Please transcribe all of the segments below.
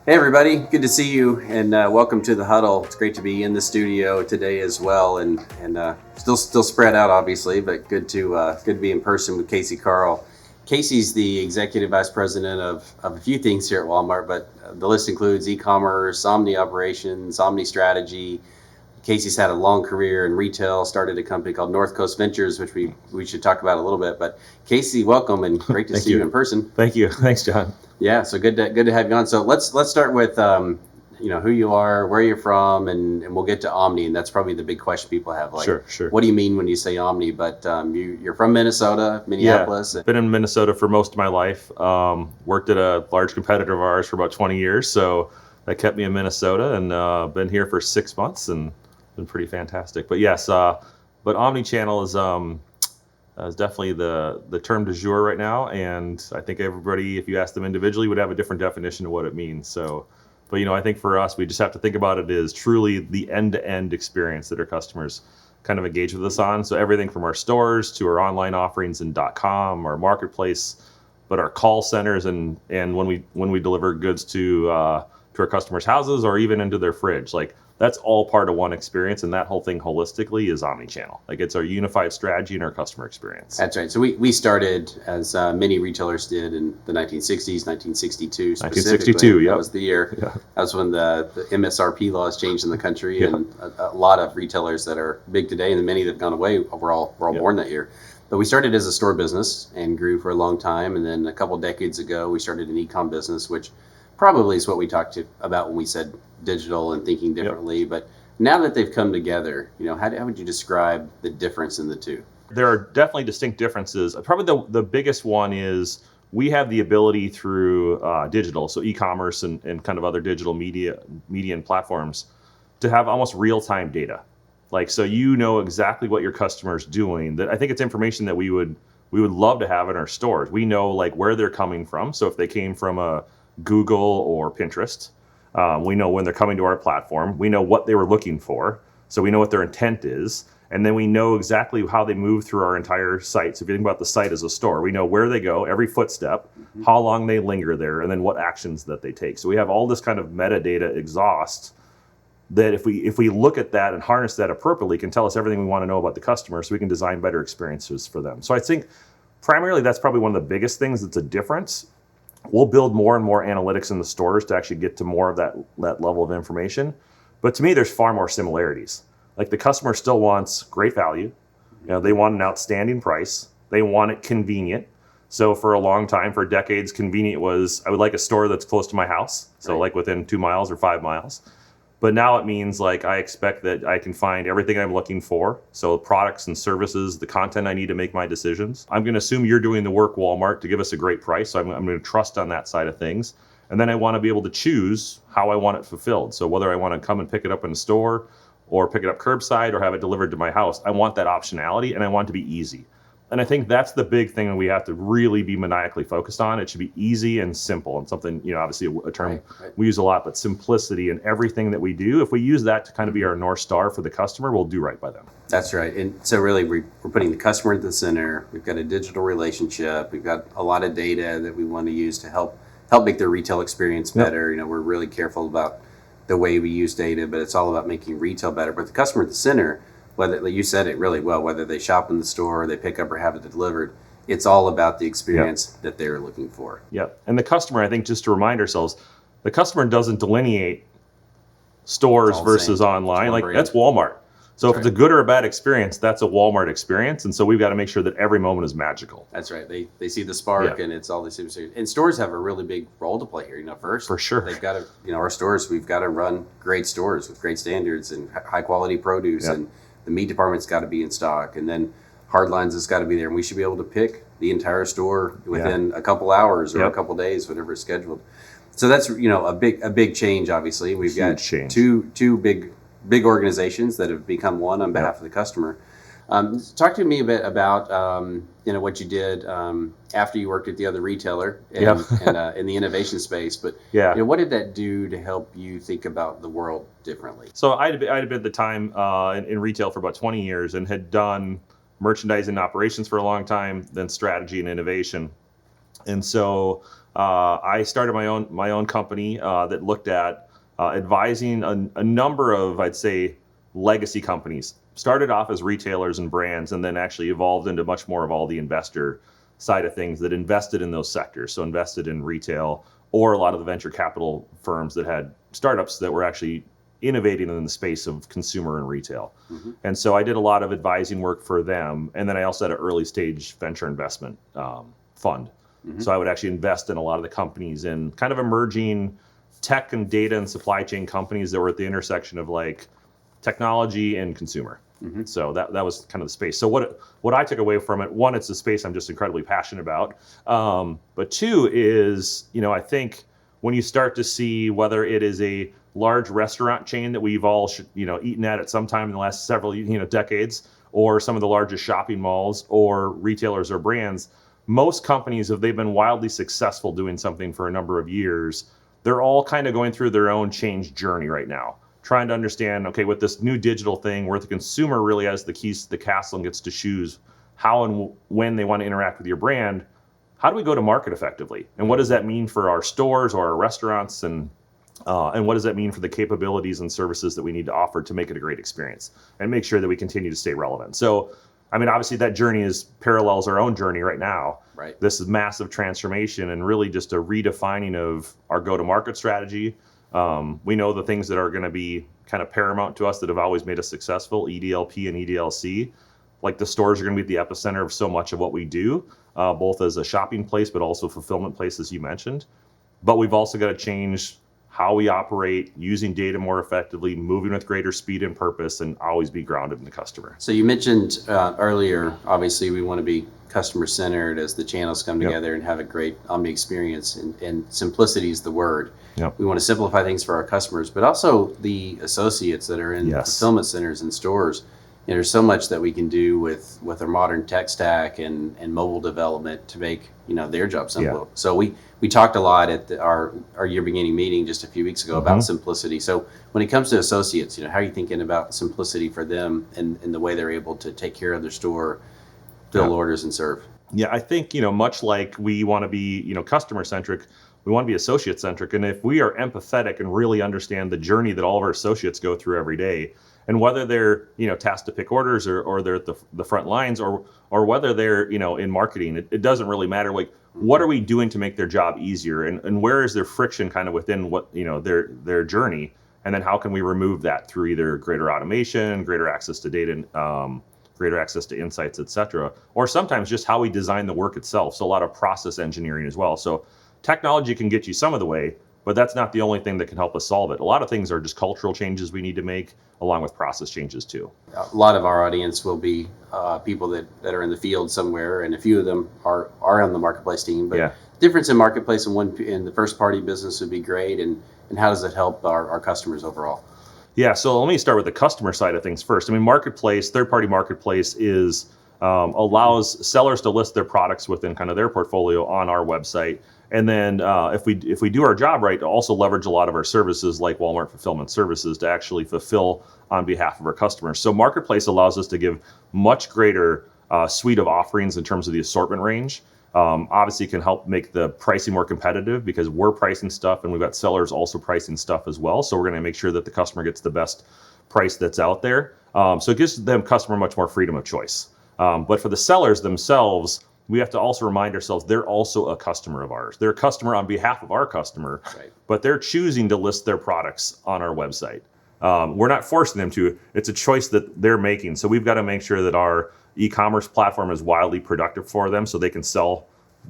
Hey everybody, good to see you, and welcome to the Huddle. It's great to be in the studio today as well, and still spread out obviously, but good to be in person with Casey Carl. Casey's the executive vice president of a few things here at Walmart, but the list includes e-commerce, Omni operations, Omni strategy. Casey's had a long career in retail, started a company called North Coast Ventures, which we should talk about a little bit. But Casey, welcome, and great to see you in person. Thank you. Thanks, John. Yeah, so good to have you on. So let's start with who you are, where you're from, and we'll get to Omni, and that's probably the big question people have. Like, Sure. What do you mean when you say Omni? But you're from Minneapolis. Yeah, been in Minnesota for most of my life. Worked at a large competitor of ours for about 20 years, so that kept me in Minnesota, and been here for 6 months, and been pretty fantastic. But yes, but omnichannel is definitely the term du jour right now, and I think everybody, if you ask them individually, would have a different definition of what it means. So, but I think for us, we just have to think about it as truly the end-to-end experience that our customers kind of engage with us on. So everything from our stores to our online offerings in .com, our marketplace, but our call centers, and when we deliver goods to our customers' houses or even into their fridge, like, that's all part of one experience, and that whole thing holistically is omnichannel. Like, it's our unified strategy and our customer experience. That's right. So we started, as many retailers did, in the 1960s, 1962 specifically. 1962, yeah. That was the year. Yeah. That was when the MSRP laws changed in the country, Yeah. and a lot of retailers that are big today, and many that have gone away, were all Yeah. born that year. But we started as a store business and grew for a long time, and then a couple decades ago, we started an e-com business, which probably is what we talked about when we said digital and thinking differently. Yep. But now that they've come together, how would you describe the difference in the two? There are definitely distinct differences. Probably the biggest one is we have the ability through digital, so e-commerce and kind of other digital media and platforms, to have almost real-time data. Like, so exactly what your customer's doing. That I think it's information that we would love to have in our stores. We know, like, where they're coming from. So if they came from a Google or Pinterest, we know when they're coming to our platform. We know what they were looking for, so we know what their intent is, and then we know exactly how they move through our entire site. So if you think about the site as a store, we know where they go, every footstep, how long they linger there, and then what actions that they take. So we have all this kind of metadata exhaust that if we look at that and harness that appropriately, can tell us everything we want to know about the customer, so we can design better experiences for them. So I think primarily that's probably one of the biggest things that's a difference. We'll build more and more analytics in the stores to actually get to more of that level of information. But to me, there's far more similarities. Like, the customer still wants great value. They want an outstanding price. They want it convenient. So for a long time, for decades, convenient was, I would like a store that's close to my house. So right. Like within 2 miles or 5 miles. But now it means, like, I expect that I can find everything I'm looking for. So products and services, the content I need to make my decisions. I'm going to assume you're doing the work, Walmart, to give us a great price. So I'm going to trust on that side of things. And then I want to be able to choose how I want it fulfilled. So whether I want to come and pick it up in the store or pick it up curbside or have it delivered to my house, I want that optionality, and I want it to be easy. And I think that's the big thing that we have to really be maniacally focused on. It should be easy and simple, and something, obviously a term right. We use a lot, but simplicity in everything that we do. If we use that to kind of be our North Star for the customer, we'll do right by them. That's right. And so really we're putting the customer at the center. We've got a digital relationship. We've got a lot of data that we want to use to help make their retail experience better. Yep. We're really careful about the way we use data, but it's all about making retail better. But the customer at the center, whether, like you said it really well, whether they shop in the store or they pick up or have it delivered, it's all about the experience that they're looking for. Yep. And the customer, I think, just to remind ourselves, the customer doesn't delineate stores versus online. Like, that's Walmart. So if it's a good or a bad experience, that's a Walmart experience. And so we've got to make sure that every moment is magical. That's right. They see the spark, and it's all these things. And stores have a really big role to play here. First, for sure, they've got to, our stores, we've got to run great stores with great standards and high quality produce, and the meat department's got to be in stock, and then hard lines has got to be there, and we should be able to pick the entire store within a couple hours or a couple days, whatever is scheduled. So that's a big change. Obviously, we've got two big organizations that have become one on behalf of the customer. Talk to me a bit about what you did after you worked at the other retailer and in the innovation space. But what did that do to help you think about the world differently? So I'd been at the time in retail for about 20 years and had done merchandising operations for a long time, then strategy and innovation. And so I started my own company that looked at advising a number of, I'd say, legacy companies. Started off as retailers and brands, and then actually evolved into much more of all the investor side of things that invested in those sectors. So invested in retail, or a lot of the venture capital firms that had startups that were actually innovating in the space of consumer and retail. And so I did a lot of advising work for them. And then I also had an early stage venture investment fund. So I would actually invest in a lot of the companies in kind of emerging tech and data and supply chain companies that were at the intersection of like technology and consumer. So that was kind of the space. So what I took away from it, one, it's a space I'm just incredibly passionate about. But two is, I think when you start to see whether it is a large restaurant chain that we've all eaten at some time in the last several decades, or some of the largest shopping malls or retailers or brands, most companies, if they've been wildly successful doing something for a number of years, they're all kind of going through their own change journey right now, trying to understand, okay, with this new digital thing where the consumer really has the keys to the castle and gets to choose how and when they want to interact with your brand, how do we go to market effectively? And what does that mean for our stores or our restaurants? And what does that mean for the capabilities and services that we need to offer to make it a great experience and make sure that we continue to stay relevant? So, I mean, obviously that journey parallels our own journey right now. Right. This is massive transformation and really just a redefining of our go-to-market strategy. We know the things that are going to be kind of paramount to us that have always made us successful, EDLP and EDLC. Like the stores are going to be at the epicenter of so much of what we do, both as a shopping place, but also fulfillment place, as you mentioned. But we've also got to change how we operate, using data more effectively, moving with greater speed and purpose, and always be grounded in the customer. So you mentioned earlier, obviously we want to be customer centered as the channels come together and have a great Omni experience, and simplicity is the word. Yep. We want to simplify things for our customers, but also the associates that are in fulfillment centers and stores. There's so much that we can do with our modern tech stack and mobile development to make their job simple. Yeah. So we talked a lot at our year beginning meeting just a few weeks ago about simplicity. So when it comes to associates, how are you thinking about simplicity for them and the way they're able to take care of their store, fill orders, and serve? Yeah, I think much like we want to be customer centric, we want to be associate centric. And if we are empathetic and really understand the journey that all of our associates go through every day, and whether they're tasked to pick orders or they're at the front lines or whether they're in marketing, it doesn't really matter. Like, what are we doing to make their job easier, and where is there friction kind of within what their journey, and then how can we remove that through either greater automation, greater access to data, greater access to insights, et cetera, or sometimes just how we design the work itself. So a lot of process engineering as well. So technology can get you some of the way, but that's not the only thing that can help us solve it. A lot of things are just cultural changes we need to make, along with process changes too. A lot of our audience will be people that are in the field somewhere, and a few of them are on the marketplace team. But difference in marketplace and in the first party business would be great, and how does it help our customers overall? Yeah, so let me start with the customer side of things first. I mean, marketplace, third party marketplace is allows sellers to list their products within kind of their portfolio on our website. And then if we do our job right, to also leverage a lot of our services like Walmart Fulfillment Services to actually fulfill on behalf of our customers. So Marketplace allows us to give much greater suite of offerings in terms of the assortment range. Obviously, it can help make the pricing more competitive because we're pricing stuff and we've got sellers also pricing stuff as well. So we're going to make sure that the customer gets the best price that's out there. So it gives them customer much more freedom of choice. But for the sellers themselves, we have to also remind ourselves they're also a customer of ours. They're a customer on behalf of our customer, but they're choosing to list their products on our website. We're not forcing them to. It's a choice that they're making. So we've got to make sure that our e-commerce platform is wildly productive for them so they can sell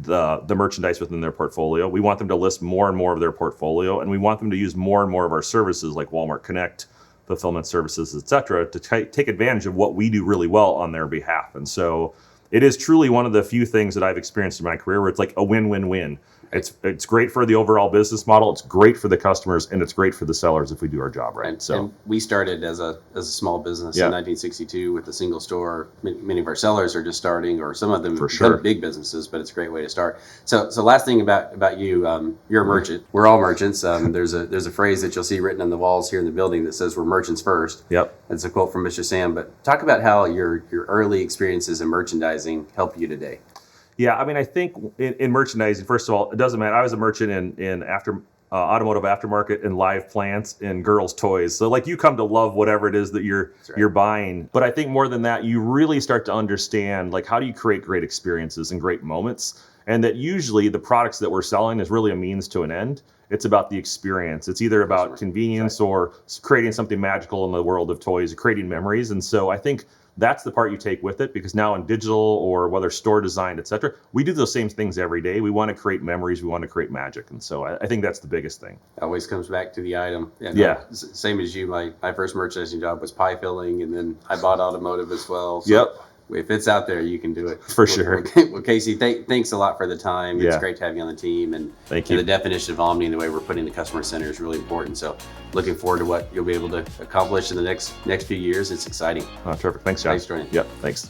the merchandise within their portfolio. We want them to list more and more of their portfolio, and we want them to use more and more of our services like Walmart Connect, fulfillment services, et cetera, to take advantage of what we do really well on their behalf. And so it is truly one of the few things that I've experienced in my career where it's like a win-win-win. It's great for the overall business model. It's great for the customers, and it's great for the sellers if we do our job right. And we started as a small business in 1962 with a single store. Many of our sellers are just starting, or some of them become big businesses, but it's a great way to start. So last thing about you, you're a merchant. We're all merchants. There's a phrase that you'll see written on the walls here in the building that says we're merchants first. Yep. That's a quote from Mr. Sam. But talk about how your early experiences in merchandising help you today. Yeah, I mean, I think in merchandising, first of all, it doesn't matter. I was a merchant in automotive aftermarket and live plants and girls' toys. So like you come to love whatever it is that you're buying. But I think more than that, you really start to understand like how do you create great experiences and great moments, and that usually the products that we're selling is really a means to an end. It's about the experience. It's either about convenience or creating something magical in the world of toys, creating memories. And so I think that's the part you take with it, because now in digital or whether store designed, et cetera, we do those same things every day. We want to create memories. We want to create magic. And so I think that's the biggest thing. Always comes back to the item. And Yeah. Same as you. My first merchandising job was pie filling, and then I bought automotive as well. So Yep. if it's out there, you can do it. For sure. Well, Casey, thanks a lot for the time. It's Yeah. great to have you on the team. And, Thank and you. the definition of Omni and the way we're putting the customer center is really important. So looking forward to what you'll be able to accomplish in the next few years. It's exciting. Oh, terrific. Thanks, John. Thanks, Jordan. Yep. Thanks.